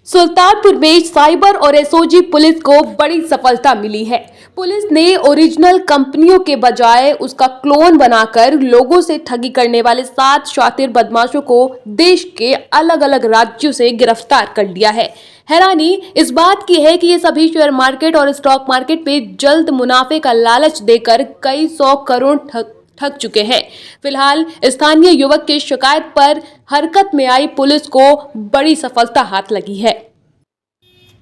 सुल्तानपुर में साइबर और SOG police को बड़ी सफलता मिली है। पुलिस ने ओरिजिनल कंपनियों के बजाय उसका क्लोन बनाकर लोगों से ठगी करने वाले 7 शातिर बदमाशों को देश के अलग अलग राज्यों से गिरफ्तार कर लिया है। हैरानी इस बात की है कि ये सभी शेयर मार्केट और स्टॉक मार्केट पे जल्द मुनाफे का लालच देकर कई 100 करोड़ ठग चुके हैं। फिलहाल स्थानीय युवक की शिकायत पर हरकत में आई पुलिस को बड़ी सफलता हाथ लगी है।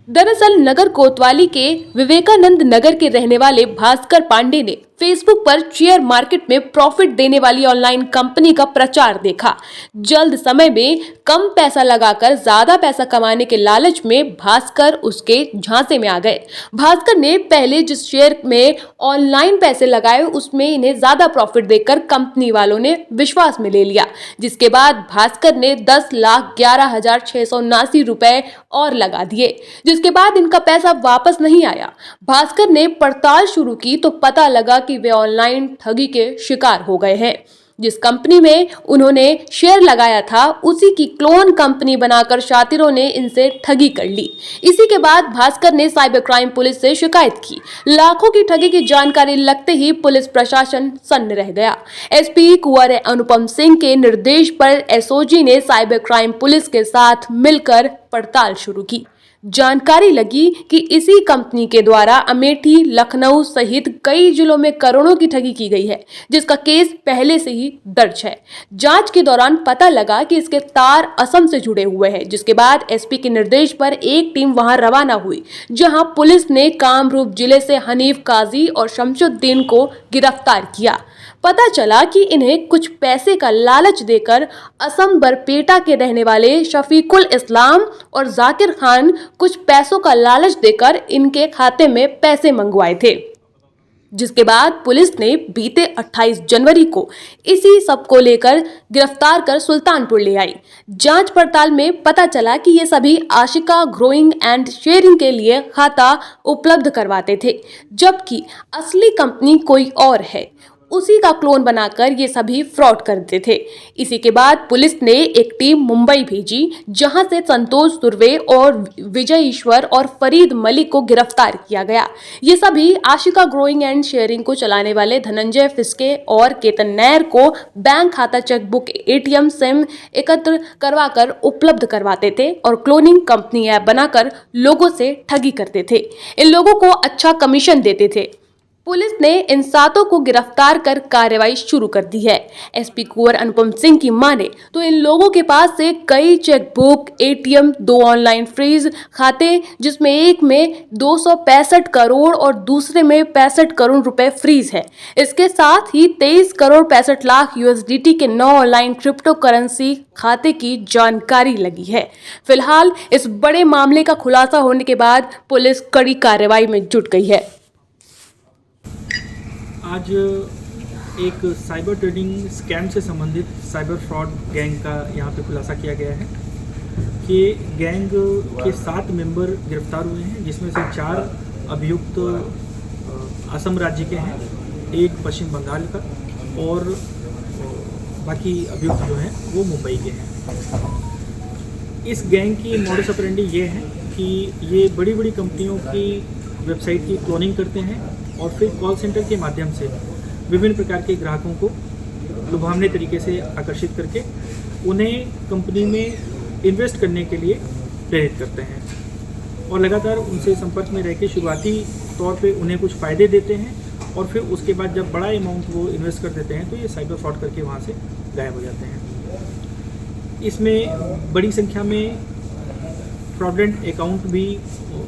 दरअसल नगर कोतवाली के विवेकानंद नगर के रहने वाले भास्कर पांडे ने फेसबुक पर शेयर मार्केट में प्रॉफिट देने वाली ऑनलाइन कंपनी का प्रचार देखा। जल्द समय में कम पैसा लगाकर ज्यादा पैसा कमाने के लालच में भास्कर उसके झांसे में आ गए। भास्कर ने पहले जिस शेयर में ऑनलाइन पैसे लगाए उसमें इन्हें ज्यादा प्रॉफिट देकर कंपनी वालों ने विश्वास में ले लिया, जिसके बाद भास्कर ने 10,11,679 रुपए और लगा दिए, जिसके बाद इनका पैसा वापस नहीं आया। भास्कर ने पड़ताल शुरू की तो पता लगा कि वे ऑनलाइन ठगी के शिकार हो गए हैं। जिस कंपनी में उन्होंने शेयर लगाया था उसी की क्लोन कंपनी बनाकर शातिरों ने इनसे ठगी कर ली। इसी के बाद भास्कर ने साइबर क्राइम पुलिस से शिकायत की। लाखों की ठगी की जानकारी लगते ही पुलिस प्रशासन सन्न रह गया। एसपी कुंवर अनुपम सिंह के निर्देश पर एसओजी ने साइबर क्राइम पुलिस के साथ मिलकर पड़ताल शुरू की। जानकारी लगी कि इसी कंपनी के द्वारा अमेठी, लखनऊ सहित कई जिलों में करोड़ों की ठगी की गई है, जिसका केस पहले से ही दर्ज है। जांच के दौरान पता लगा कि इसके तार असम से जुड़े हुए हैं, जिसके बाद एसपी के निर्देश पर एक टीम वहां रवाना हुई, जहां पुलिस ने कामरूप जिले से हनीफ काजी और शमशुद्दीन को गिरफ्तार किया। पता चला कि इन्हें कुछ पैसे का लालच देकर असम बरपेटा के रहने वाले शफीकुल इस्लाम और जाकिर खान कुछ पैसों का लालच देकर इनके खाते में पैसे मंगवाए थे, जिसके बाद पुलिस ने बीते 28 जनवरी को इसी सब को लेकर गिरफ्तार कर सुल्तानपुर ले आई। जांच पड़ताल में पता चला कि ये सभी आशिका ग्रोइंग एंड शेयरिंग के लिए खाता उपलब्ध करवाते थे, जबकि असली कंपनी कोई और है। उसी का क्लोन बनाकर ये सभी फ्रॉड करते थे। इसी के बाद पुलिस ने एक टीम मुंबई भेजी, जहां से संतोष सुर्वे और विजय ईश्वर और फरीद मलिक को गिरफ्तार किया गया। ये सभी आशिका ग्रोइंग एंड शेयरिंग को चलाने वाले धनंजय फिस्के और केतन नैर को बैंक खाता, चेकबुक, एटीएम, सिम एकत्र करवाकर उपलब्ध करवाते थे और क्लोनिंग कंपनी ऐप बनाकर लोगों से ठगी करते थे। इन लोगों को अच्छा कमीशन देते थे। पुलिस ने इन 7 को गिरफ्तार कर कार्रवाई शुरू कर दी है। एसपी कुंवर अनुपम सिंह की माने तो इन लोगों के पास से कई चेकबुक, एटीएम, 2 ऑनलाइन फ्रीज खाते, जिसमें एक में 265 करोड़ और दूसरे में 65 करोड़ रुपए फ्रीज है। इसके साथ ही 23 करोड़ 65 लाख यूएसडीटी के 9 ऑनलाइन क्रिप्टो करेंसी खाते की जानकारी लगी है। फिलहाल इस बड़े मामले का खुलासा होने के बाद पुलिस कड़ी कार्रवाई में जुट गई है। आज एक साइबर ट्रेडिंग स्कैम से संबंधित साइबर फ्रॉड गैंग का यहाँ पे खुलासा किया गया है कि गैंग के 7 मेंबर गिरफ्तार हुए हैं, जिसमें से 4 अभियुक्त असम राज्य के हैं, एक पश्चिम बंगाल का और बाकी अभियुक्त जो हैं वो मुंबई के हैं। इस गैंग की मॉडस ऑपरेंडी ये है कि ये बड़ी बड़ी कंपनियों की वेबसाइट की क्लोनिंग करते हैं और फिर कॉल सेंटर के माध्यम से विभिन्न प्रकार के ग्राहकों को लुभावने तरीके से आकर्षित करके उन्हें कंपनी में इन्वेस्ट करने के लिए प्रेरित करते हैं और लगातार उनसे संपर्क में रह के शुरुआती तौर पे उन्हें कुछ फ़ायदे देते हैं और फिर उसके बाद जब बड़ा अमाउंट वो इन्वेस्ट कर देते हैं तो ये साइबर फ्रॉड करके वहाँ से गायब हो जाते हैं। इसमें बड़ी संख्या में फ्रॉडलेंट अकाउंट भी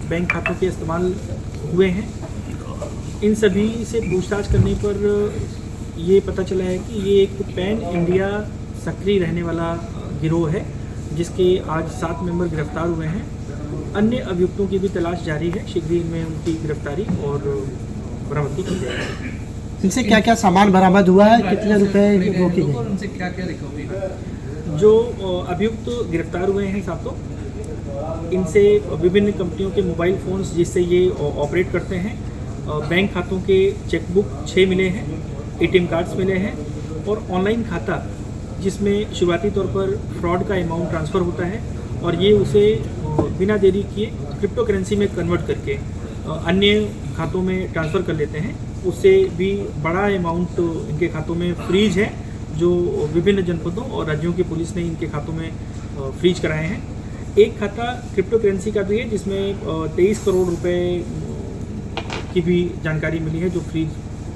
बैंक खातों के इस्तेमाल हुए हैं। इन सभी से पूछताछ करने पर ये पता चला है कि ये एक पैन इंडिया सक्रिय रहने वाला गिरोह है, जिसके आज 7 मेंबर गिरफ्तार हुए हैं। अन्य अभियुक्तों की भी तलाश जारी है। शीघ्र ही इनमें उनकी गिरफ्तारी और बरामदगी की जाएगी। इनसे क्या क्या सामान बरामद हुआ है, कितने रुपए रोकी गई? उनसे क्या क्या रिकवरी हुआ? जो अभियुक्त गिरफ्तार हुए हैं 7, इनसे विभिन्न कंपनियों के मोबाइल फ़ोन्स जिससे ये ऑपरेट करते हैं, बैंक खातों के चेकबुक 6 मिले हैं, एटीएम कार्ड्स मिले हैं और ऑनलाइन खाता जिसमें शुरुआती तौर पर फ्रॉड का अमाउंट ट्रांसफ़र होता है और ये उसे बिना देरी किए क्रिप्टो करेंसी में कन्वर्ट करके अन्य खातों में ट्रांसफ़र कर लेते हैं। उससे भी बड़ा अमाउंट इनके खातों में फ्रीज है, जो विभिन्न जनपदों और राज्यों की पुलिस ने इनके खातों में फ्रीज कराए हैं। एक खाता क्रिप्टो करेंसी का भी है जिसमें 23 करोड़ रुपए की भी जानकारी मिली है, जो फ्रीज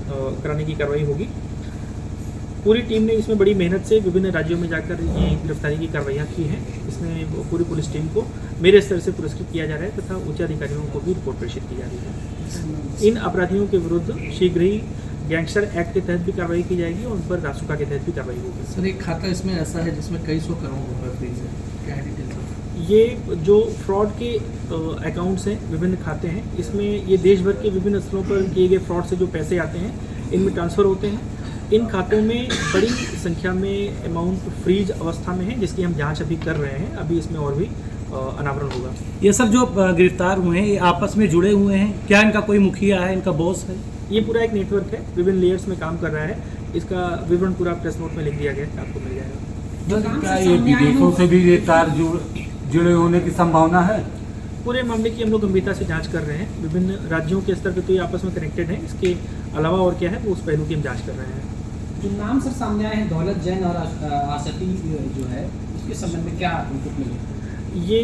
कराने की कार्रवाई होगी। पूरी टीम ने इसमें बड़ी मेहनत से विभिन्न राज्यों में जाकर ये गिरफ्तारी की कार्रवाइयाँ की हैं। इसमें पूरी पुलिस टीम को मेरे स्तर से पुरस्कृत किया जा रहा है तथा उच्च अधिकारियों को भी रिपोर्ट प्रेषित की जा रही है। इन अपराधियों के विरुद्ध शीघ्र ही गैंगस्टर एक्ट के तहत भी कार्रवाई की जाएगी और उन पर रासुका के तहत भी कार्रवाई होगी। सर, एक खाता इसमें ऐसा है जिसमें कई सौ करोड़ रुपए फ्रीज है, क्या है डिटेल्स? ये जो फ्रॉड के अकाउंट्स हैं, विभिन्न खाते हैं, इसमें ये देश भर के विभिन्न स्थलों पर किए गए फ्रॉड से जो पैसे आते हैं इनमें ट्रांसफ़र होते हैं। इन खातों में बड़ी संख्या में अमाउंट फ्रीज अवस्था में है, जिसकी हम जांच अभी कर रहे हैं। अभी इसमें और भी अनावरण होगा। ये सब जो गिरफ्तार हुए हैं ये आपस में जुड़े हुए हैं क्या? इनका कोई मुखिया है, इनका बॉस है? ये पूरा एक नेटवर्क है, विभिन्न लेयर्स में काम कर रहा है। इसका विवरण पूरा प्रेस नोट में लिख दिया गया है, आपको मिल जाएगा। क्या ये विदेशों से भी ये तार जुड़े होने की संभावना है? पूरे मामले की हम लोग गंभीरता से जांच कर रहे हैं। विभिन्न राज्यों के स्तर पर तो ये आपस में कनेक्टेड है, इसके अलावा और क्या है वो उस पहलू की हम जांच कर रहे हैं। जो नाम सर सामने आए हैं दौलत जैन और आसती जो है, उसके संबंध में क्या इनपुट मिले? ये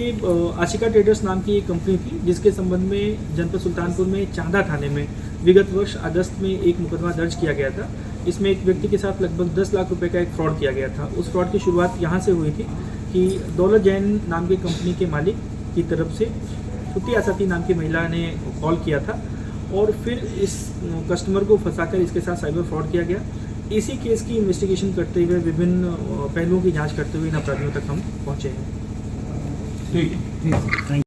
आशिका ट्रेडर्स नाम की एक कंपनी थी, जिसके संबंध में जनपद सुल्तानपुर में चांदा थाने में विगत वर्ष अगस्त में एक मुकदमा दर्ज किया गया था। इसमें एक व्यक्ति के साथ लगभग 10 लाख रुपए का एक फ्रॉड किया गया था। उस फ्रॉड की शुरुआत यहाँ से हुई थी कि दौलत जैन नाम की कंपनी के मालिक की तरफ से श्रुति आसती नाम की महिला ने कॉल किया था और फिर इस कस्टमर को फंसाकर इसके साथ साइबर फ्रॉड किया गया। इसी केस की इन्वेस्टिगेशन करते हुए, विभिन्न पहलुओं की जांच करते हुए इन अपराधियों तक हम पहुँचे हैं। ठीक है।